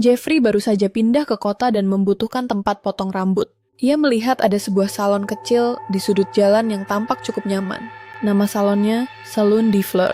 Jeffrey baru saja pindah ke kota dan membutuhkan tempat potong rambut. Ia melihat ada sebuah salon kecil di sudut jalan yang tampak cukup nyaman. Nama salonnya Salon de Fleur,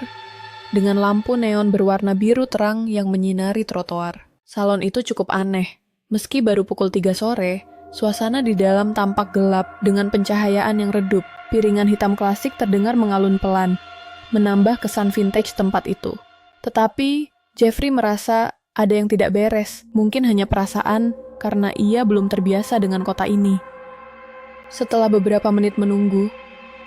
dengan lampu neon berwarna biru terang yang menyinari trotoar. Salon itu cukup aneh. Meski baru pukul 3 sore, suasana di dalam tampak gelap dengan pencahayaan yang redup. Piringan hitam klasik terdengar mengalun pelan, menambah kesan vintage tempat itu. Tetapi, Jeffrey merasa ada yang tidak beres, mungkin hanya perasaan karena ia belum terbiasa dengan kota ini. Setelah beberapa menit menunggu,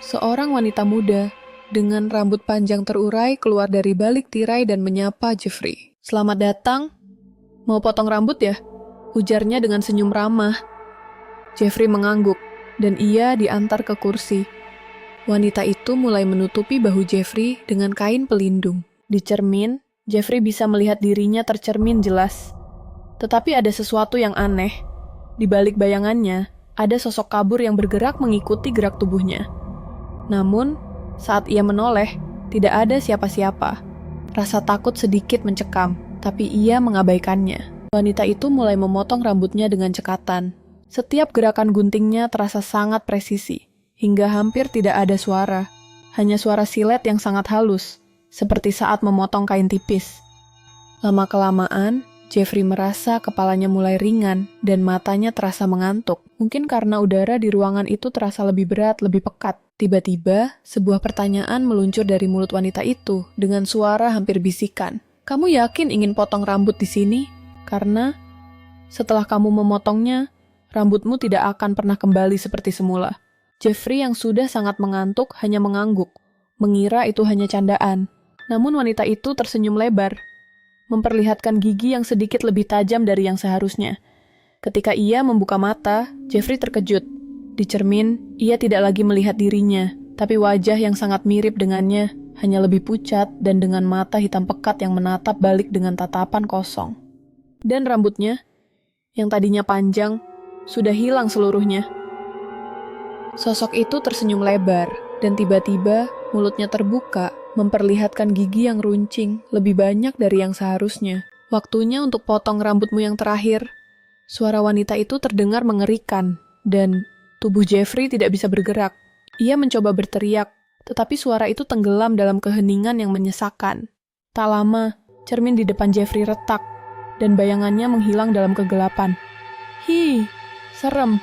seorang wanita muda dengan rambut panjang terurai keluar dari balik tirai dan menyapa Jeffrey. "Selamat datang. Mau potong rambut ya?" ujarnya dengan senyum ramah. Jeffrey mengangguk, dan ia diantar ke kursi. Wanita itu mulai menutupi bahu Jeffrey dengan kain pelindung. Di cermin, Jeffrey bisa melihat dirinya tercermin jelas. Tetapi ada sesuatu yang aneh. Di balik bayangannya, ada sosok kabur yang bergerak mengikuti gerak tubuhnya. Namun, saat ia menoleh, tidak ada siapa-siapa. Rasa takut sedikit mencekam, tapi ia mengabaikannya. Wanita itu mulai memotong rambutnya dengan cekatan. Setiap gerakan guntingnya terasa sangat presisi, hingga hampir tidak ada suara. Hanya suara silet yang sangat halus, seperti saat memotong kain tipis. Lama-kelamaan, Jeffrey merasa kepalanya mulai ringan dan matanya terasa mengantuk. Mungkin karena udara di ruangan itu terasa lebih berat, lebih pekat. Tiba-tiba, sebuah pertanyaan meluncur dari mulut wanita itu dengan suara hampir bisikan. "Kamu yakin ingin potong rambut di sini? Karena setelah kamu memotongnya, rambutmu tidak akan pernah kembali seperti semula." Jeffrey yang sudah sangat mengantuk hanya mengangguk, mengira itu hanya candaan. Namun wanita itu tersenyum lebar, memperlihatkan gigi yang sedikit lebih tajam dari yang seharusnya. Ketika ia membuka mata, Jeffrey terkejut. Di cermin, ia tidak lagi melihat dirinya, tapi wajah yang sangat mirip dengannya, hanya lebih pucat dan dengan mata hitam pekat yang menatap balik dengan tatapan kosong. Dan rambutnya, yang tadinya panjang, sudah hilang seluruhnya. Sosok itu tersenyum lebar, dan tiba-tiba mulutnya terbuka, memperlihatkan gigi yang runcing lebih banyak dari yang seharusnya. "Waktunya untuk potong rambutmu yang terakhir." Suara wanita itu terdengar mengerikan, dan tubuh Jeffrey tidak bisa bergerak. Ia mencoba berteriak, tetapi suara itu tenggelam dalam keheningan yang menyesakan. Tak lama, cermin di depan Jeffrey retak, dan bayangannya menghilang dalam kegelapan. "Hi, serem,"